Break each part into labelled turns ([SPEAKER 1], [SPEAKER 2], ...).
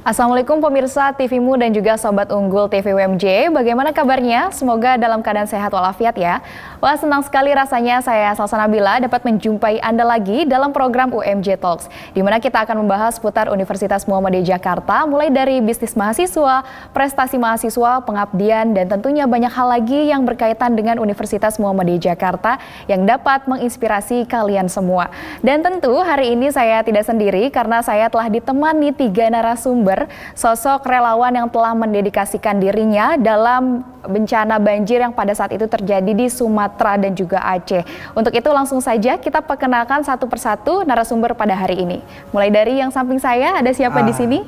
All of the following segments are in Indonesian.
[SPEAKER 1] Assalamualaikum pemirsa TVmu dan juga Sobat Unggul TV UMJ. Bagaimana kabarnya? Semoga dalam keadaan sehat walafiat ya. Wah, senang sekali rasanya saya Salsa Nabila dapat menjumpai Anda lagi dalam program UMJ Talks, di mana kita akan membahas seputar Universitas Muhammadiyah Jakarta, mulai dari bisnis mahasiswa, prestasi mahasiswa, pengabdian, dan tentunya banyak hal lagi yang berkaitan dengan Universitas Muhammadiyah Jakarta yang dapat menginspirasi kalian semua. Dan tentu hari ini saya tidak sendiri karena saya telah ditemani 3 narasumber, sosok relawan yang telah mendedikasikan dirinya dalam bencana banjir yang pada saat itu terjadi di Sumatera dan juga Aceh. Untuk itu langsung saja kita perkenalkan satu persatu narasumber pada hari ini. Mulai dari yang samping saya, ada siapa di sini?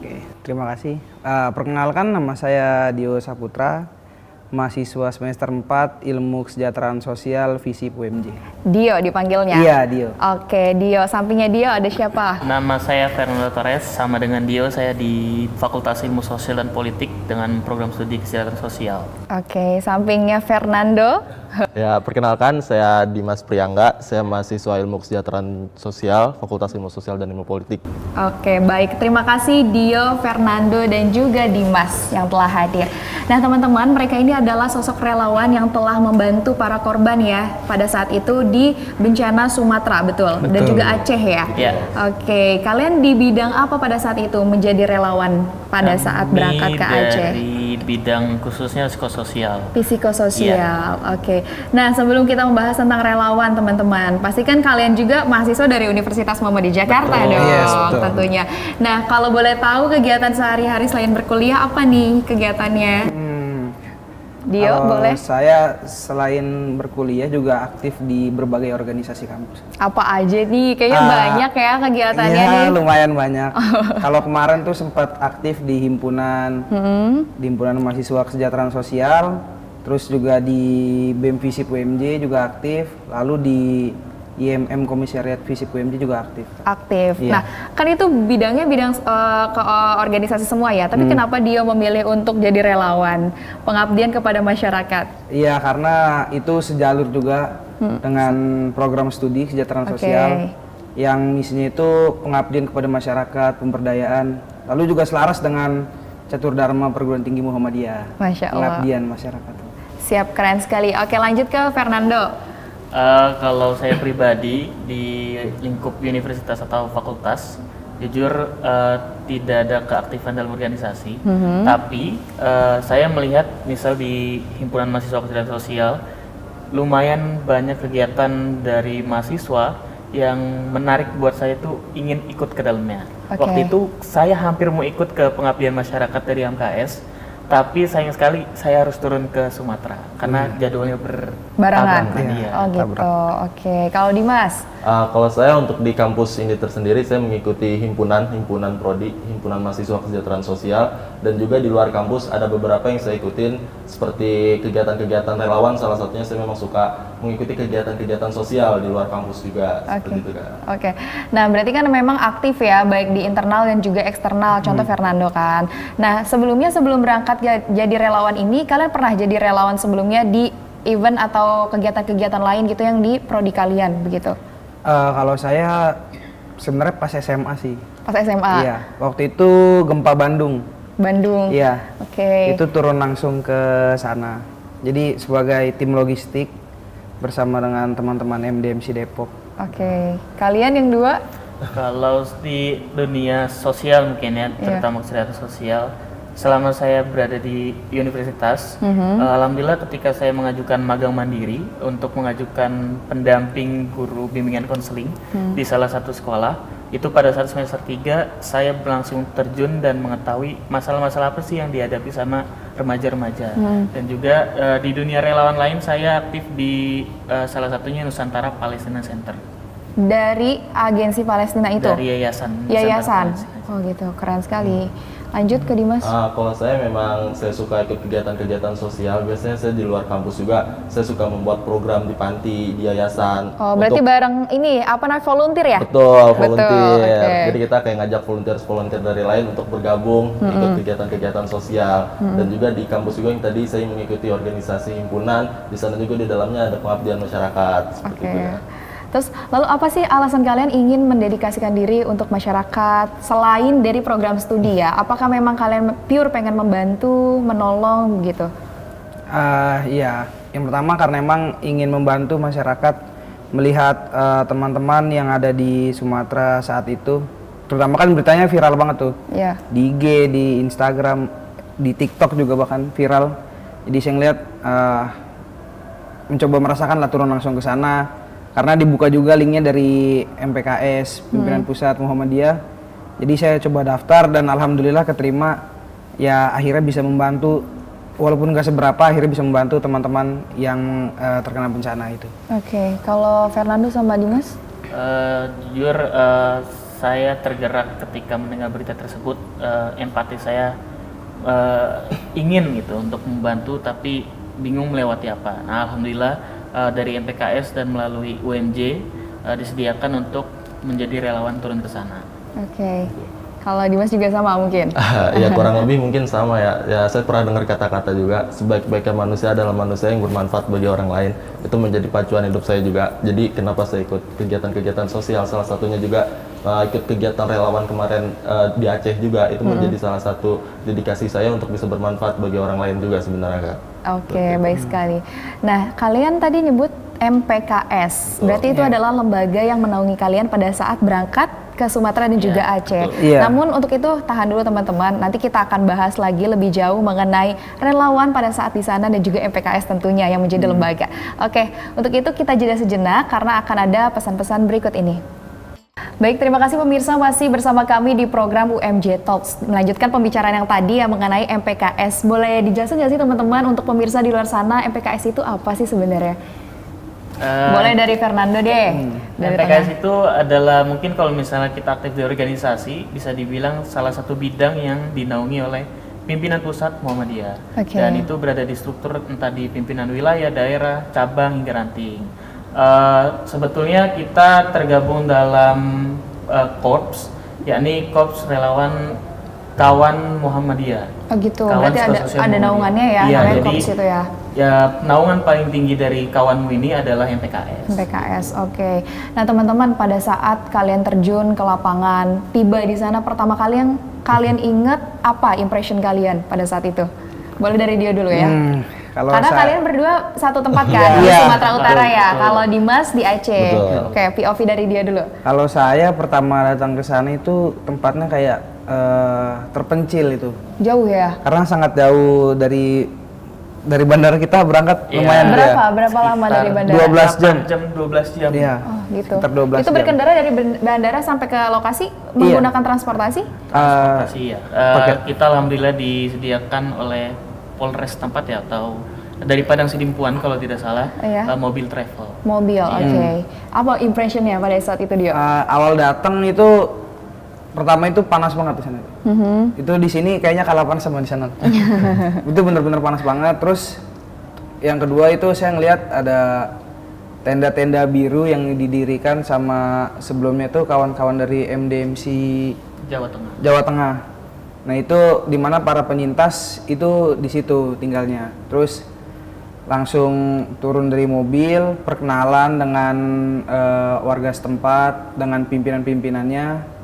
[SPEAKER 2] Terima kasih. Perkenalkan, nama saya Dio Saputra, mahasiswa semester 4 Ilmu Kesejahteraan Sosial FISIP UMJ.
[SPEAKER 1] Dio dipanggilnya?
[SPEAKER 2] Iya, Dio.
[SPEAKER 1] Oke, Dio. Sampingnya Dio ada siapa?
[SPEAKER 3] Nama saya Fernando Torres, sama dengan Dio, saya di Fakultas Ilmu Sosial dan Politik dengan program studi Kesejahteraan Sosial.
[SPEAKER 1] Oke, sampingnya Fernando.
[SPEAKER 4] Ya, perkenalkan saya Dimas Priangga, saya mahasiswa Ilmu Kesejahteraan Sosial, Fakultas Ilmu Sosial dan Ilmu Politik.
[SPEAKER 1] Oke, baik. Terima kasih Dio, Fernando, dan juga Dimas yang telah hadir. Nah, teman-teman, mereka ini adalah sosok relawan yang telah membantu para korban ya pada saat itu di bencana Sumatera, betul? Dan juga Aceh ya?
[SPEAKER 3] Iya.
[SPEAKER 1] Oke, kalian di bidang apa pada saat itu menjadi relawan pada saat berangkat ke Aceh?
[SPEAKER 3] Di bidang khususnya psikososial.
[SPEAKER 1] Psikososial, oke. Nah, sebelum kita membahas tentang relawan, teman-teman, pastikan kalian juga mahasiswa dari Universitas Muhammadiyah Jakarta dong,
[SPEAKER 2] Yes, betul.
[SPEAKER 1] tentunya. Nah, kalau boleh tahu kegiatan sehari-hari selain berkuliah apa nih kegiatannya? Dio,
[SPEAKER 2] Kalau
[SPEAKER 1] boleh?
[SPEAKER 2] saya selain berkuliah juga aktif di berbagai organisasi kampus.
[SPEAKER 1] Apa aja nih? Kayaknya banyak ya kegiatannya
[SPEAKER 2] Iya,
[SPEAKER 1] nih.
[SPEAKER 2] lumayan banyak. Kalau kemarin tuh sempat aktif di himpunan mahasiswa kesejahteraan sosial, terus juga di BEM FISIP UMJ juga aktif, lalu di IMM Komisariat FISIP UMJ juga aktif.
[SPEAKER 1] Aktif.
[SPEAKER 2] Iya.
[SPEAKER 1] Nah, kan itu bidangnya bidang ke organisasi semua ya. Tapi kenapa Dio memilih untuk jadi relawan, pengabdian kepada masyarakat?
[SPEAKER 2] Iya, karena itu sejalur juga dengan program studi kesejahteraan sosial yang misinya itu pengabdian kepada masyarakat, pemberdayaan, lalu juga selaras dengan Catur Dharma Perguruan Tinggi Muhammadiyah.
[SPEAKER 1] Masya Allah.
[SPEAKER 2] Pengabdian masyarakat.
[SPEAKER 1] Siap, keren sekali. Oke, lanjut ke Fernando.
[SPEAKER 3] Kalau saya pribadi di lingkup universitas atau fakultas, jujur tidak ada keaktifan dalam organisasi. Tapi saya melihat misal di himpunan mahasiswa kesejahteraan sosial, lumayan banyak kegiatan dari mahasiswa yang menarik buat saya tuh ingin ikut ke dalamnya. Waktu itu saya hampir mau ikut ke pengabdian masyarakat dari MKS, tapi sayang sekali saya harus turun ke Sumatera karena jadwalnya
[SPEAKER 1] Barengan.
[SPEAKER 3] Iya.
[SPEAKER 1] Oh gitu. Oke. Kalau Dimas?
[SPEAKER 4] Kalau saya untuk di kampus ini tersendiri, saya mengikuti himpunan prodi, himpunan mahasiswa kesejahteraan sosial, dan juga di luar kampus ada beberapa yang saya ikutin seperti kegiatan-kegiatan relawan. Salah satunya saya memang suka mengikuti kegiatan-kegiatan sosial di luar kampus juga. Seperti itu kan.
[SPEAKER 1] Oke. Nah, berarti kan memang aktif ya, baik di internal dan juga eksternal. Contoh Fernando kan. Nah, sebelum berangkat jadi relawan ini, kalian pernah jadi relawan sebelumnya di event atau kegiatan-kegiatan lain gitu yang di prodi kalian begitu?
[SPEAKER 2] Kalau saya sebenarnya pas SMA sih.
[SPEAKER 1] Pas SMA?
[SPEAKER 2] Iya, waktu itu gempa Bandung.
[SPEAKER 1] Bandung?
[SPEAKER 2] Iya.
[SPEAKER 1] Oke.
[SPEAKER 2] Itu turun langsung ke sana. Jadi sebagai tim logistik bersama dengan teman-teman MDMC Depok.
[SPEAKER 1] Oke. Kalian yang dua?
[SPEAKER 3] Kalau di dunia sosial mungkin ya, terutama kesejahteraan sosial, selama saya berada di universitas, alhamdulillah ketika saya mengajukan magang mandiri untuk mengajukan pendamping guru bimbingan konseling di salah satu sekolah, itu pada saat semester 3 saya langsung terjun dan mengetahui masalah-masalah apa sih yang dihadapi sama remaja-remaja. Dan juga di dunia relawan lain saya aktif di salah satunya Nusantara Palestina Center.
[SPEAKER 1] Dari agensi Palestina itu?
[SPEAKER 3] Dari yayasan.
[SPEAKER 1] Yayasan. Oh gitu, keren sekali. Lanjut ke Dimas.
[SPEAKER 4] Kalau saya memang saya suka ikut kegiatan-kegiatan sosial. Biasanya saya di luar kampus juga saya suka membuat program di panti, di yayasan.
[SPEAKER 1] Oh, berarti bareng ini apa namanya, volunteer ya?
[SPEAKER 4] Betul, volunteer.
[SPEAKER 1] Oke.
[SPEAKER 4] Jadi kita kayak ngajak volunteer dari lain untuk bergabung ikut kegiatan-kegiatan sosial. Dan juga di kampus juga yang tadi saya mengikuti organisasi himpunan. Di sana juga di dalamnya ada pengabdian masyarakat seperti itu. Ya.
[SPEAKER 1] Terus lalu apa sih alasan kalian ingin mendedikasikan diri untuk masyarakat selain dari program studi ya? Apakah memang kalian pure pengen membantu, menolong gitu?
[SPEAKER 2] Iya, yang pertama karena emang ingin membantu masyarakat melihat teman-teman yang ada di Sumatera saat itu, terutama kan beritanya viral banget tuh, di IG, di Instagram, di TikTok juga bahkan viral. Jadi saya ngeliat mencoba merasakan lah turun langsung ke sana, karena dibuka juga linknya dari MPKS, Pimpinan Pusat Muhammadiyah. Jadi saya coba daftar dan alhamdulillah keterima. Ya akhirnya bisa membantu, walaupun nggak seberapa, akhirnya bisa membantu teman-teman yang terkena bencana itu.
[SPEAKER 1] Oke, kalau Fernando sama Dimas?
[SPEAKER 3] Jujur saya tergerak ketika mendengar berita tersebut. Empati saya ingin gitu untuk membantu, tapi bingung melewati apa. Nah, alhamdulillah dari MPKS dan melalui UMJ disediakan untuk menjadi relawan turun ke sana.
[SPEAKER 1] Oke. Kalau Dimas juga sama mungkin?
[SPEAKER 4] Ya kurang lebih mungkin sama ya. Ya saya pernah dengar kata-kata juga, sebaik-baiknya manusia adalah manusia yang bermanfaat bagi orang lain. Itu menjadi pacuan hidup saya juga. Jadi kenapa saya ikut kegiatan-kegiatan sosial, salah satunya juga ikut kegiatan relawan kemarin di Aceh juga. Itu menjadi salah satu dedikasi saya untuk bisa bermanfaat bagi orang lain juga sebenarnya Kak.
[SPEAKER 1] Oke, baik sekali. Nah, kalian tadi nyebut MPKS, berarti itu adalah lembaga yang menaungi kalian pada saat berangkat ke Sumatera dan juga Aceh. Namun untuk itu tahan dulu teman-teman, nanti kita akan bahas lagi lebih jauh mengenai relawan pada saat di sana dan juga MPKS tentunya yang menjadi lembaga. Oke, untuk itu kita jeda sejenak karena akan ada pesan-pesan berikut ini. Baik, terima kasih pemirsa masih bersama kami di program UMJ Talks. Melanjutkan pembicaraan yang tadi yang mengenai MPKS. Boleh dijelaskan nggak sih teman-teman untuk pemirsa di luar sana MPKS itu apa sih sebenarnya? Boleh dari Fernando deh. Dari
[SPEAKER 3] MPKS itu adalah mungkin kalau misalnya kita aktif di organisasi, bisa dibilang salah satu bidang yang dinaungi oleh pimpinan pusat Muhammadiyah. Dan itu berada di struktur entah di pimpinan wilayah, daerah, cabang hingga ranting. Sebetulnya kita tergabung dalam korps, yakni Korps Relawan Kawan Muhammadiyah.
[SPEAKER 1] Oh gitu, berarti ada naungannya ya, namanya korps itu ya?
[SPEAKER 3] Ya, naungan paling tinggi dari kawanmu ini adalah MPKS.
[SPEAKER 1] MPKS, oke. Nah teman-teman, pada saat kalian terjun ke lapangan, tiba di sana pertama kali yang kalian ingat apa impression kalian pada saat itu? Boleh dari dia dulu ya? Karena kalian berdua satu tempat kan, di Sumatera Utara ya. Kalau Dimas di Aceh. Oke, POV dari dia dulu.
[SPEAKER 2] Kalau saya pertama datang ke sana itu tempatnya kayak terpencil itu.
[SPEAKER 1] Jauh ya?
[SPEAKER 2] Karena sangat jauh dari bandara kita berangkat lumayan
[SPEAKER 1] Berapa lama dari bandara?
[SPEAKER 2] 12 jam. Iya.
[SPEAKER 1] Oh, gitu.
[SPEAKER 2] Sekitar 12
[SPEAKER 1] itu berkendara dari bandara sampai ke lokasi menggunakan transportasi?
[SPEAKER 3] Transportasi ya. Kita alhamdulillah disediakan oleh Polres tempat ya, atau dari Padang Sidimpuan kalau tidak salah, mobil travel.
[SPEAKER 1] Mobil, oke. Apa impressionnya pada saat itu dia?
[SPEAKER 2] Awal datang itu pertama itu panas banget di sana. Itu di sini kayaknya kalah panas sama di sana. Itu bener-bener panas banget. Terus yang kedua itu saya ngelihat ada tenda-tenda biru yang didirikan sama sebelumnya itu kawan-kawan dari MDMC Jawa Tengah. Nah itu dimana para penyintas itu di situ tinggalnya. Terus langsung turun dari mobil, perkenalan dengan warga setempat, dengan pimpinan-pimpinannya.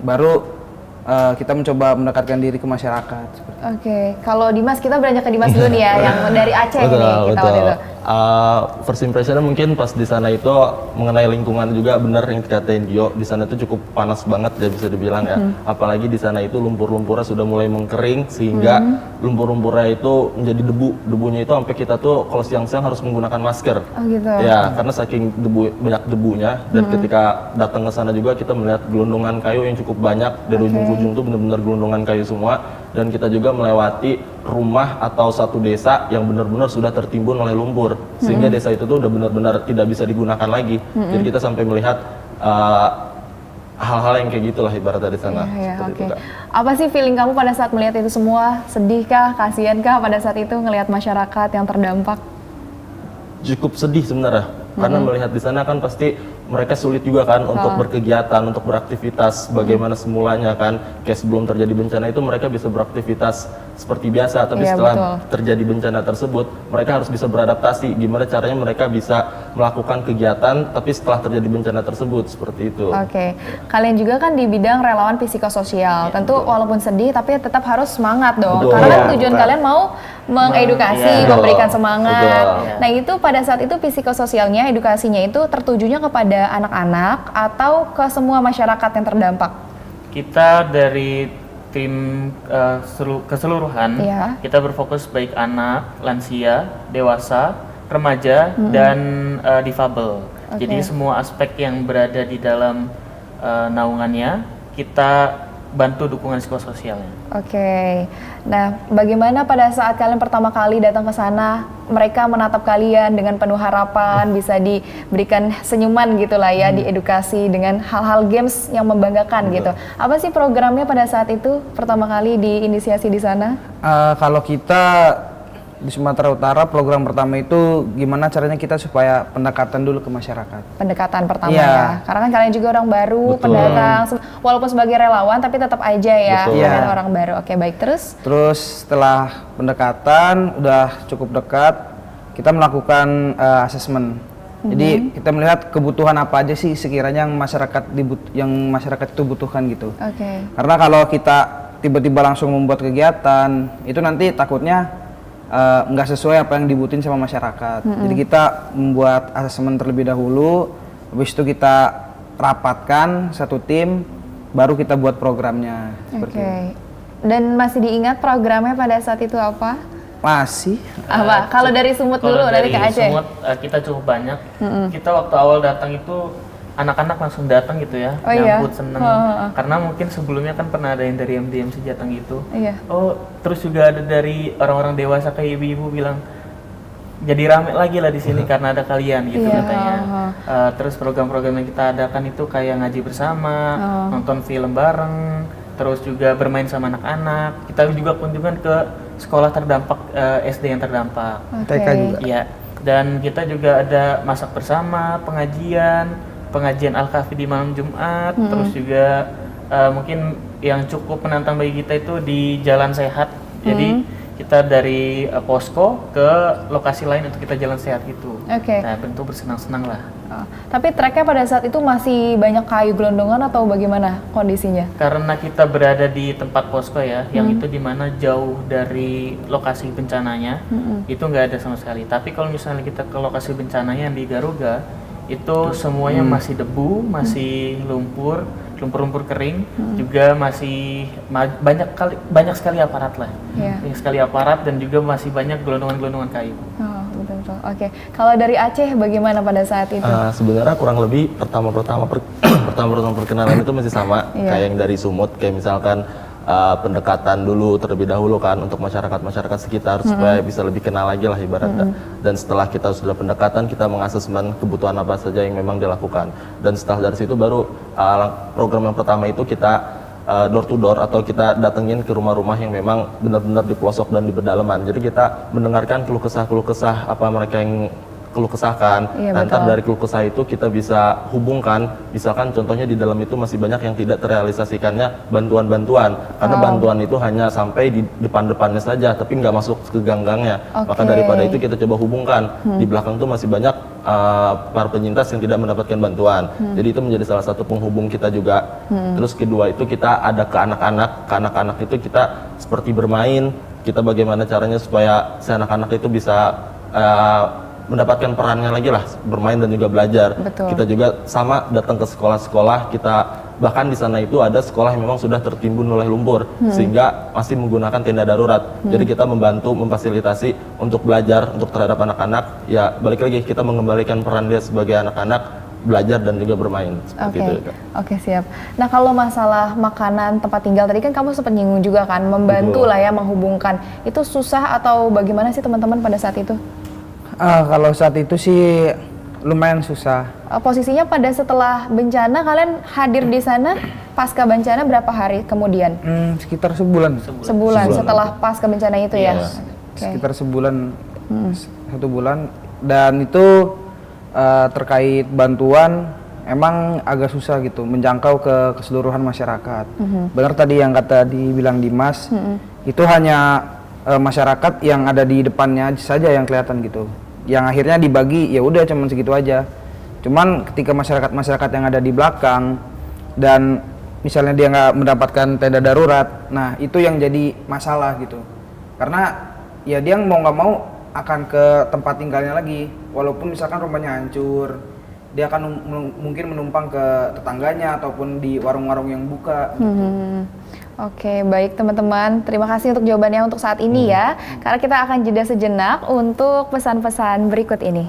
[SPEAKER 2] Baru kita mencoba mendekatkan diri ke masyarakat.
[SPEAKER 1] Oke, kalau Dimas, kita beranjak ke Dimas dulu nih ya, yang dari Aceh ini kita waktu itu.
[SPEAKER 4] First impressionnya mungkin pas di sana itu mengenai lingkungan juga benar yang dikatain Gio, di sana itu cukup panas banget ya bisa dibilang ya. Apalagi di sana itu lumpur-lumpurnya sudah mulai mengkering sehingga lumpur-lumpurnya itu menjadi debu. Debunya itu sampai kita tuh kalau siang-siang harus menggunakan masker.
[SPEAKER 1] Oh gitu.
[SPEAKER 4] Ya, karena saking banyak debunya dan ketika datang ke sana juga kita melihat gelondongan kayu yang cukup banyak dari ujung ke ujung tuh benar-benar gelondongan kayu semua, dan kita juga melewati rumah atau satu desa yang benar-benar sudah tertimbun oleh lumpur sehingga desa itu tuh udah benar-benar tidak bisa digunakan lagi. Jadi kita sampai melihat hal-hal yang kayak gitulah ibaratnya di sana.
[SPEAKER 1] Apa sih feeling kamu pada saat melihat itu semua? Sedih kah, kasihan kah pada saat itu ngelihat masyarakat yang terdampak?
[SPEAKER 4] Cukup sedih sebenarnya, karena melihat di sana kan pasti mereka sulit juga kan untuk berkegiatan, untuk beraktivitas bagaimana semulanya kan. Kayak sebelum terjadi bencana itu mereka bisa beraktivitas seperti biasa, tapi
[SPEAKER 1] Iya,
[SPEAKER 4] setelah
[SPEAKER 1] betul.
[SPEAKER 4] terjadi bencana tersebut, mereka harus bisa beradaptasi. Gimana caranya mereka bisa melakukan kegiatan, tapi setelah terjadi bencana tersebut, seperti itu.
[SPEAKER 1] Oke, kalian juga kan di bidang relawan psikososial. Tentu walaupun sedih, tapi tetap harus semangat dong.
[SPEAKER 4] Betul.
[SPEAKER 1] Karena kan
[SPEAKER 2] Iya,
[SPEAKER 1] tujuan
[SPEAKER 2] betul.
[SPEAKER 1] kalian mau mengedukasi,
[SPEAKER 3] Iya.
[SPEAKER 1] memberikan
[SPEAKER 4] Betul.
[SPEAKER 1] semangat.
[SPEAKER 4] Betul.
[SPEAKER 1] Nah itu pada saat itu psikososialnya, edukasinya itu tertujunya kepada anak-anak atau ke semua masyarakat yang terdampak?
[SPEAKER 3] Kita dari tim keseluruhan,
[SPEAKER 1] Iya.
[SPEAKER 3] kita berfokus baik anak, lansia, dewasa, remaja, dan difabel.
[SPEAKER 1] Oke.
[SPEAKER 3] Jadi semua aspek yang berada di dalam naungannya, kita bantu dukungan psikososialnya.
[SPEAKER 1] Oke, nah bagaimana pada saat kalian pertama kali datang ke sana, mereka menatap kalian dengan penuh harapan, bisa diberikan senyuman gitu lah ya, diedukasi dengan hal-hal games yang membanggakan gitu. Apa sih programnya pada saat itu pertama kali diinisiasi di sana?
[SPEAKER 2] Kalau kita di Sumatera Utara, program pertama itu gimana caranya kita supaya pendekatan dulu ke masyarakat.
[SPEAKER 1] Pendekatan pertama
[SPEAKER 2] Iya.
[SPEAKER 1] ya, karena kan kalian juga orang baru,
[SPEAKER 4] Betul.
[SPEAKER 1] pendatang, walaupun sebagai relawan tapi tetap aja ya,
[SPEAKER 4] Betul.
[SPEAKER 1] kalian
[SPEAKER 2] Iya.
[SPEAKER 1] orang baru. Oke baik, terus?
[SPEAKER 2] Terus setelah pendekatan udah cukup dekat, kita melakukan asesmen. Jadi kita melihat kebutuhan apa aja sih sekiranya yang masyarakat itu butuhkan gitu.
[SPEAKER 1] Oke.
[SPEAKER 2] Karena kalau kita tiba-tiba langsung membuat kegiatan, itu nanti takutnya nggak sesuai apa yang dibutuhin sama masyarakat. Jadi kita membuat asesmen terlebih dahulu, habis itu kita rapatkan satu tim, baru kita buat programnya. Seperti
[SPEAKER 1] Oke.
[SPEAKER 2] itu.
[SPEAKER 1] Dan masih diingat programnya pada saat itu apa?
[SPEAKER 2] Masih.
[SPEAKER 1] Apa? Kalau dari Sumut
[SPEAKER 3] Kalau
[SPEAKER 1] dulu, dari Kak Aceh.
[SPEAKER 3] Sumut, kita cukup banyak. Kita waktu awal datang itu anak-anak langsung datang gitu ya,
[SPEAKER 1] Oh iya?
[SPEAKER 3] nyambut seneng. Karena mungkin sebelumnya kan pernah ada yang dari MDMC Jateng gitu.
[SPEAKER 1] Iya.
[SPEAKER 3] Oh, terus juga ada dari orang-orang dewasa kayak ibu-ibu bilang jadi rame lagi lah di sini karena ada kalian gitu
[SPEAKER 1] Iya,
[SPEAKER 3] katanya. Terus program-program yang kita adakan itu kayak ngaji bersama, nonton film bareng, terus juga bermain sama anak-anak. Kita juga kunjungan ke sekolah terdampak, SD yang terdampak.
[SPEAKER 1] Oke.
[SPEAKER 2] TK juga.
[SPEAKER 3] Iya, dan kita juga ada masak bersama, pengajian Al-Kahfi di malam Jumat, terus juga mungkin yang cukup menantang bagi kita itu di Jalan Sehat. Jadi kita dari posko ke lokasi lain untuk kita jalan sehat gitu.
[SPEAKER 1] Oke.
[SPEAKER 3] Nah, bentuk bersenang-senang lah.
[SPEAKER 1] Oh, tapi treknya pada saat itu masih banyak kayu gelondongan atau bagaimana kondisinya?
[SPEAKER 3] Karena kita berada di tempat posko ya, yang itu dimana jauh dari lokasi bencananya, itu nggak ada sama sekali. Tapi kalau misalnya kita ke lokasi bencananya yang di Garuga, itu semuanya masih debu, masih lumpur kering, juga masih banyak sekali aparat lah.
[SPEAKER 1] Iya.
[SPEAKER 3] Banyak sekali aparat dan juga masih banyak gelondongan-gelondongan kayu.
[SPEAKER 1] Oh, betul-betul. Oke. Kalau dari Aceh bagaimana pada saat itu?
[SPEAKER 4] Sebenarnya kurang lebih pertama perkenalan itu masih sama
[SPEAKER 1] Iya.
[SPEAKER 4] kayak yang dari Sumut, kayak misalkan pendekatan dulu terlebih dahulu kan untuk masyarakat sekitar supaya bisa lebih kenal lagi lah ibaratnya. Dan setelah kita sudah pendekatan, kita mengasesmen kebutuhan apa saja yang memang dilakukan. Dan setelah dari situ baru program yang pertama itu kita door to door atau kita datengin ke rumah-rumah yang memang benar-benar di pelosok dan di pedalaman. Jadi kita mendengarkan keluh kesah apa mereka yang keluh kesahkan.
[SPEAKER 1] Iya,
[SPEAKER 4] Nanti
[SPEAKER 1] betul.
[SPEAKER 4] dari keluh kesah itu kita bisa hubungkan, misalkan contohnya di dalam itu masih banyak yang tidak terrealisasikannya bantuan-bantuan, karena bantuan itu hanya sampai di depan-depannya saja, tapi nggak masuk ke gang-gangnya. Maka
[SPEAKER 1] Oke.
[SPEAKER 4] daripada itu kita coba hubungkan, di belakang tuh masih banyak para penyintas yang tidak mendapatkan bantuan. Jadi itu menjadi salah satu penghubung kita juga. Terus kedua itu kita ada ke anak-anak itu kita seperti bermain, kita bagaimana caranya supaya si anak-anak itu bisa mendapatkan perannya lagi lah, bermain dan juga belajar.
[SPEAKER 1] Betul.
[SPEAKER 4] Kita juga sama datang ke sekolah-sekolah, kita bahkan di sana itu ada sekolah yang memang sudah tertimbun oleh lumpur sehingga masih menggunakan tenda darurat. Jadi kita membantu memfasilitasi untuk belajar untuk terhadap anak-anak. Ya balik lagi kita mengembalikan peran dia sebagai anak-anak belajar dan juga bermain seperti
[SPEAKER 1] Oke,
[SPEAKER 4] itu. Kak.
[SPEAKER 1] Oke, siap. Nah kalau masalah makanan tempat tinggal tadi kan kamu sempat nyinggung juga kan, membantu
[SPEAKER 4] Betul.
[SPEAKER 1] lah ya menghubungkan. Itu susah atau bagaimana sih teman-teman pada saat itu?
[SPEAKER 2] Kalau saat itu sih lumayan susah.
[SPEAKER 1] Posisinya pada setelah bencana kalian hadir di sana pasca bencana berapa hari kemudian?
[SPEAKER 2] Sekitar sebulan.
[SPEAKER 1] Sebulan setelah pasca bencana itu ya.
[SPEAKER 3] Yes.
[SPEAKER 1] Oke.
[SPEAKER 2] Sekitar sebulan, 1 bulan. Dan itu terkait bantuan, emang agak susah gitu menjangkau ke keseluruhan masyarakat. Benar tadi yang kata dibilang Dimas, itu hanya masyarakat yang ada di depannya saja yang kelihatan gitu. Yang akhirnya dibagi ya udah cuman segitu aja. Cuman ketika masyarakat yang ada di belakang dan misalnya dia nggak mendapatkan tenda darurat, nah itu yang jadi masalah gitu. Karena ya dia mau nggak mau akan ke tempat tinggalnya lagi, walaupun misalkan rumahnya hancur, dia akan mungkin menumpang ke tetangganya ataupun di warung-warung yang buka.
[SPEAKER 1] Oke, baik teman-teman. Terima kasih untuk jawabannya untuk saat ini ya. Karena kita akan jeda sejenak untuk pesan-pesan berikut ini.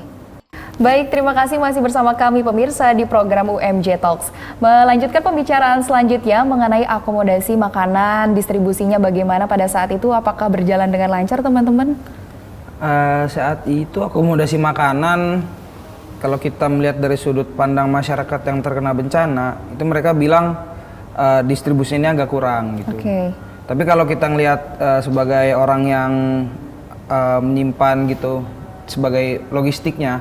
[SPEAKER 1] Baik, terima kasih masih bersama kami pemirsa di program UMJ Talks. Melanjutkan pembicaraan selanjutnya mengenai akomodasi makanan, distribusinya bagaimana pada saat itu, apakah berjalan dengan lancar teman-teman?
[SPEAKER 2] Saat itu akomodasi makanan, kalau kita melihat dari sudut pandang masyarakat yang terkena bencana, itu mereka bilang distribusinya agak kurang gitu. Tapi kalau kita ngelihat sebagai orang yang menyimpan gitu, sebagai logistiknya,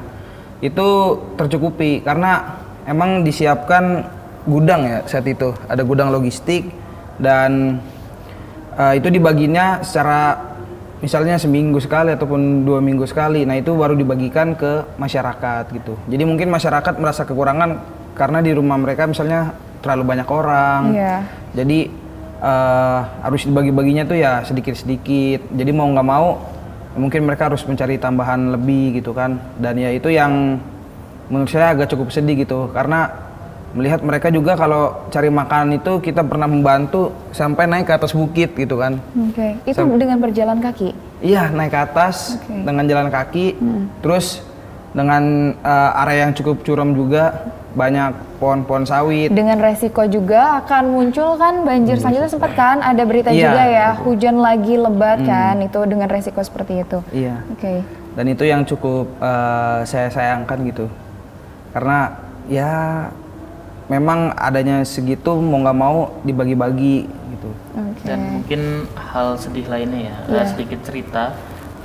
[SPEAKER 2] itu tercukupi karena emang disiapkan gudang ya saat itu, ada gudang logistik dan itu dibaginya secara misalnya seminggu sekali ataupun 2 minggu sekali. Nah itu baru dibagikan ke masyarakat gitu. Jadi mungkin masyarakat merasa kekurangan karena di rumah mereka misalnya terlalu banyak orang. Jadi harus dibagi-baginya tuh ya sedikit-sedikit. Jadi mau nggak mau mungkin mereka harus mencari tambahan lebih gitu kan. Dan ya itu yang menurut saya agak cukup sedih gitu karena melihat mereka juga kalau cari makanan itu kita pernah membantu sampai naik ke atas bukit gitu kan.
[SPEAKER 1] Itu dengan berjalan kaki? Iya,
[SPEAKER 2] naik ke atas dengan jalan kaki, terus dengan area yang cukup curam juga, banyak pohon-pohon sawit. Dengan resiko juga akan muncul kan banjir selanjutnya, sempat kan ada berita juga ya, hujan lagi lebat kan, itu dengan resiko seperti itu. Iya. Dan itu yang cukup saya sayangkan gitu, karena ya memang adanya segitu mau nggak mau dibagi-bagi gitu.
[SPEAKER 3] Dan mungkin hal sedih lainnya ya, sedikit cerita.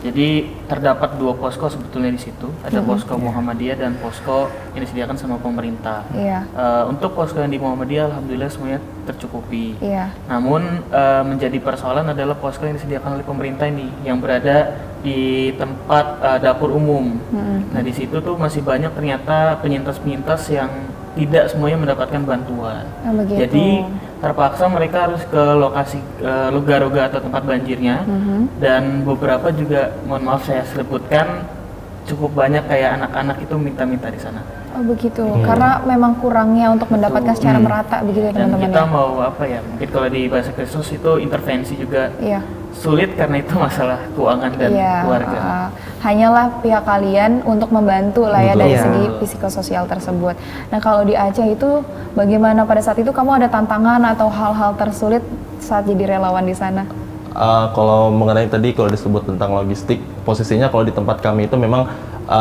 [SPEAKER 3] Jadi terdapat 2 posko sebetulnya di situ, ada posko Muhammadiyah dan posko yang disediakan sama pemerintah. Untuk posko yang di Muhammadiyah, alhamdulillah semuanya tercukupi. Namun menjadi persoalan adalah posko yang disediakan oleh pemerintah ini, yang berada di tempat dapur umum. Nah di situ tuh masih banyak ternyata penyintas-penyintas yang tidak semuanya mendapatkan bantuan. Jadi terpaksa mereka harus ke lokasi Lugaroga atau tempat banjirnya, dan beberapa juga, mohon maaf saya sebutkan, cukup banyak kayak anak-anak itu minta-minta di sana.
[SPEAKER 1] Oh begitu, karena memang kurangnya untuk mendapatkan secara merata begitu ya teman-teman.
[SPEAKER 3] Dan kita mau apa ya, mungkin kalau di bahasa Kristus itu intervensi juga sulit karena itu masalah keuangan dan keluarga.
[SPEAKER 1] Hanyalah pihak kalian untuk membantu lah ya dari segi psikososial tersebut. Nah kalau di Aceh itu bagaimana pada saat itu, kamu ada tantangan atau hal-hal tersulit saat jadi relawan di sana?
[SPEAKER 4] Kalau mengenai tadi kalau disebut tentang logistik, posisinya kalau di tempat kami itu memang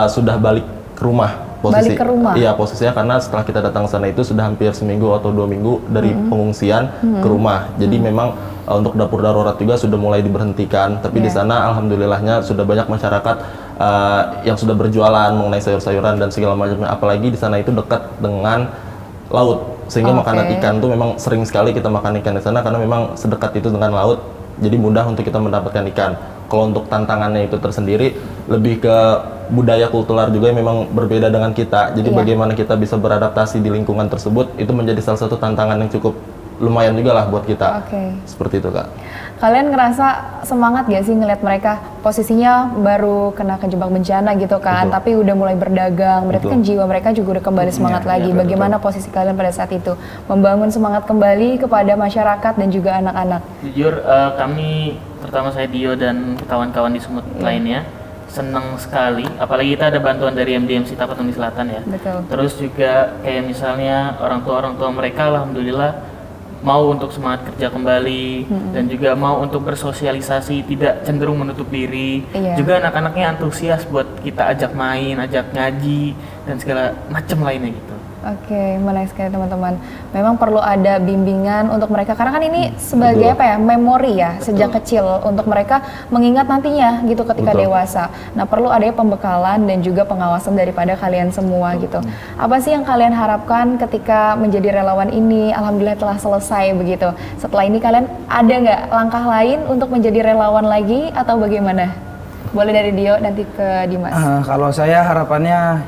[SPEAKER 4] sudah balik ke rumah.
[SPEAKER 1] Balik ke rumah?
[SPEAKER 4] Iya, posisinya karena setelah kita datang ke sana itu sudah hampir seminggu atau 2 minggu dari pengungsian ke rumah. Jadi memang untuk dapur darurat juga sudah mulai diberhentikan. Tapi di sana alhamdulillahnya sudah banyak masyarakat yang sudah berjualan mengenai sayur-sayuran dan segala macamnya. Apalagi di sana itu dekat dengan laut, sehingga makanan ikan tuh memang sering sekali kita makan ikan di sana karena memang sedekat itu dengan laut. Jadi mudah untuk kita mendapatkan ikan. Kalau untuk tantangannya itu tersendiri lebih ke budaya kultural juga yang memang berbeda dengan kita. Jadi bagaimana kita bisa beradaptasi di lingkungan tersebut itu menjadi salah satu tantangan yang cukup lumayan juga lah buat kita. Seperti itu Kak.
[SPEAKER 1] Kalian ngerasa semangat gak sih ngeliat mereka posisinya baru kena kejebak bencana gitu kan, tapi udah mulai berdagang, berarti kan jiwa mereka juga udah kembali semangat lagi. Bagaimana posisi kalian pada saat itu? Membangun semangat kembali kepada masyarakat dan juga anak-anak.
[SPEAKER 3] Jujur kami, terutama saya Dio dan kawan-kawan di Sumut lainnya, senang sekali, apalagi kita ada bantuan dari MDMC Tapatuli Selatan ya. Terus juga kayak misalnya orang tua mereka alhamdulillah mau untuk semangat kerja kembali dan juga mau untuk bersosialisasi, tidak cenderung menutup diri. Juga anak-anaknya antusias buat kita ajak main, ajak ngaji dan segala macam lainnya gitu.
[SPEAKER 1] Oke, menarik sekali teman-teman. Memang perlu ada bimbingan untuk mereka karena kan ini sebagai
[SPEAKER 4] betul.
[SPEAKER 1] apa ya, memori ya sejak kecil untuk mereka mengingat nantinya gitu ketika
[SPEAKER 4] Betul.
[SPEAKER 1] dewasa. Nah, perlu adanya pembekalan dan juga pengawasan daripada kalian semua gitu. Apa sih yang kalian harapkan ketika menjadi relawan ini? Alhamdulillah telah selesai begitu. Setelah ini kalian ada nggak langkah lain untuk menjadi relawan lagi atau bagaimana? Boleh dari Dio nanti ke Dimas.
[SPEAKER 2] Kalau saya harapannya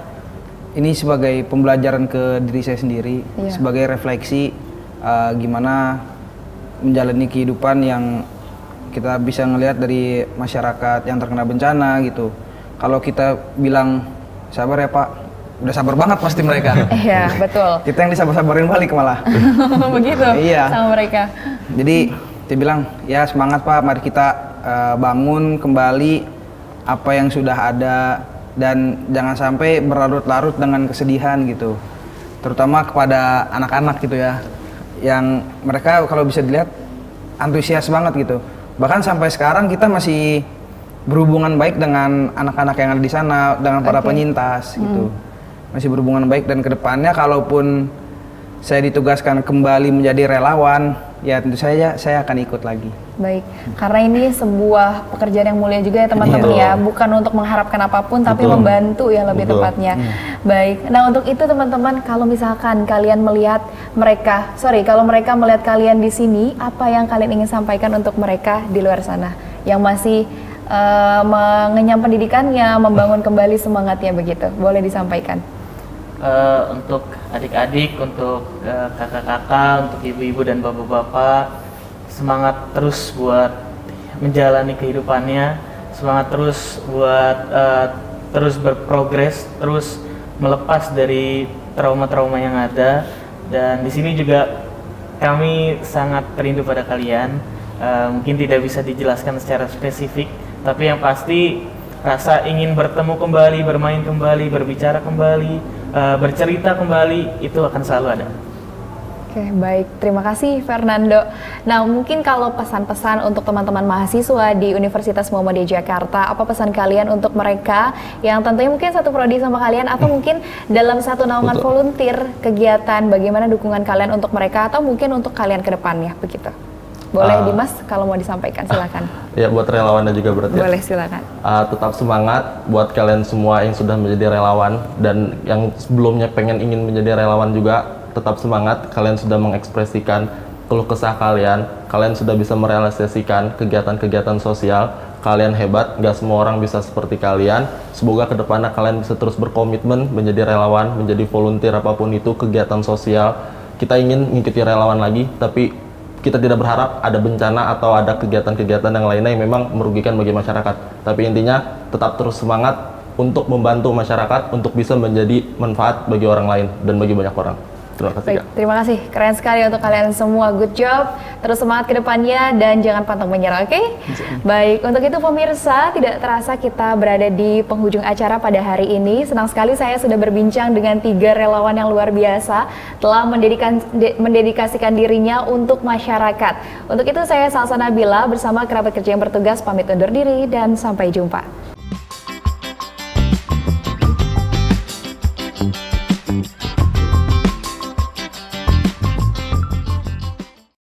[SPEAKER 2] ini sebagai pembelajaran ke diri saya sendiri,
[SPEAKER 1] Iya.
[SPEAKER 2] sebagai refleksi gimana menjalani kehidupan yang kita bisa ngelihat dari masyarakat yang terkena bencana gitu. Kalau kita bilang sabar ya Pak, udah sabar banget pasti mereka.
[SPEAKER 1] Iya, betul.
[SPEAKER 2] Kita yang disabar-sabarin balik malah.
[SPEAKER 1] Begitu
[SPEAKER 2] Iya.
[SPEAKER 1] sama mereka.
[SPEAKER 2] Jadi dia bilang ya semangat Pak, mari kita bangun kembali apa yang sudah ada dan jangan sampai berlarut-larut dengan kesedihan gitu, terutama kepada anak-anak gitu ya, yang mereka kalau bisa dilihat antusias banget gitu. Bahkan sampai sekarang kita masih berhubungan baik dengan anak-anak yang ada di sana, dengan para penyintas gitu, masih berhubungan baik. Dan kedepannya kalaupun saya ditugaskan kembali menjadi relawan, ya tentu saja saya akan ikut lagi.
[SPEAKER 1] Baik, karena ini sebuah pekerjaan yang mulia juga ya teman-teman ya, bukan untuk mengharapkan apapun tapi
[SPEAKER 4] Betul.
[SPEAKER 1] membantu ya lebih
[SPEAKER 4] Betul.
[SPEAKER 1] tepatnya. Baik, nah untuk itu teman-teman kalau misalkan kalian melihat mereka, kalau mereka melihat kalian di sini, apa yang kalian ingin sampaikan untuk mereka di luar sana yang masih mengenyam pendidikannya, membangun kembali semangatnya begitu, boleh disampaikan.
[SPEAKER 3] Untuk adik-adik, untuk kakak-kakak, untuk ibu-ibu dan bapak-bapak, semangat terus buat menjalani kehidupannya, semangat terus buat terus berprogres, terus melepas dari trauma-trauma yang ada. Dan di sini juga kami sangat rindu pada kalian. Mungkin tidak bisa dijelaskan secara spesifik, tapi yang pasti rasa ingin bertemu kembali, bermain kembali, berbicara kembali, bercerita kembali, itu akan selalu ada.
[SPEAKER 1] Oke, baik. Terima kasih Fernando. Nah, mungkin kalau pesan-pesan untuk teman-teman mahasiswa di Universitas Muhammadiyah Jakarta, apa pesan kalian untuk mereka yang tentunya mungkin satu prodi sama kalian atau mungkin dalam satu naungan
[SPEAKER 4] Betul.
[SPEAKER 1] volunteer kegiatan, bagaimana dukungan kalian untuk mereka atau mungkin untuk kalian ke depannya, begitu. Boleh Dimas kalau mau disampaikan, silakan.
[SPEAKER 4] Ya, buat relawannya juga berarti.
[SPEAKER 1] Boleh, silakan.
[SPEAKER 4] Tetap semangat buat kalian semua yang sudah menjadi relawan dan yang sebelumnya pengen ingin menjadi relawan juga, tetap semangat. Kalian sudah mengekspresikan keluh kesah kalian sudah bisa merealisasikan kegiatan-kegiatan sosial. Kalian hebat, nggak semua orang bisa seperti kalian. Semoga kedepannya kalian bisa terus berkomitmen menjadi relawan, menjadi volunteer apapun itu kegiatan sosial. Kita ingin mengikuti relawan lagi, tapi kita tidak berharap ada bencana atau ada kegiatan-kegiatan yang lainnya yang memang merugikan bagi masyarakat. Tapi intinya tetap terus semangat untuk membantu masyarakat untuk bisa menjadi manfaat bagi orang lain dan bagi banyak orang. Terima kasih,
[SPEAKER 1] Baik,
[SPEAKER 4] Kak.
[SPEAKER 1] terima kasih. Keren sekali untuk kalian semua. Good job. Terus semangat ke depannya dan jangan pantang menyerah, oke? Baik, untuk itu pemirsa, tidak terasa kita berada di penghujung acara pada hari ini. Senang sekali saya sudah berbincang dengan 3 relawan yang luar biasa telah mendedikasikan dirinya untuk masyarakat. Untuk itu saya Salsa Nabila bersama kerabat kerja yang bertugas pamit undur diri dan sampai jumpa.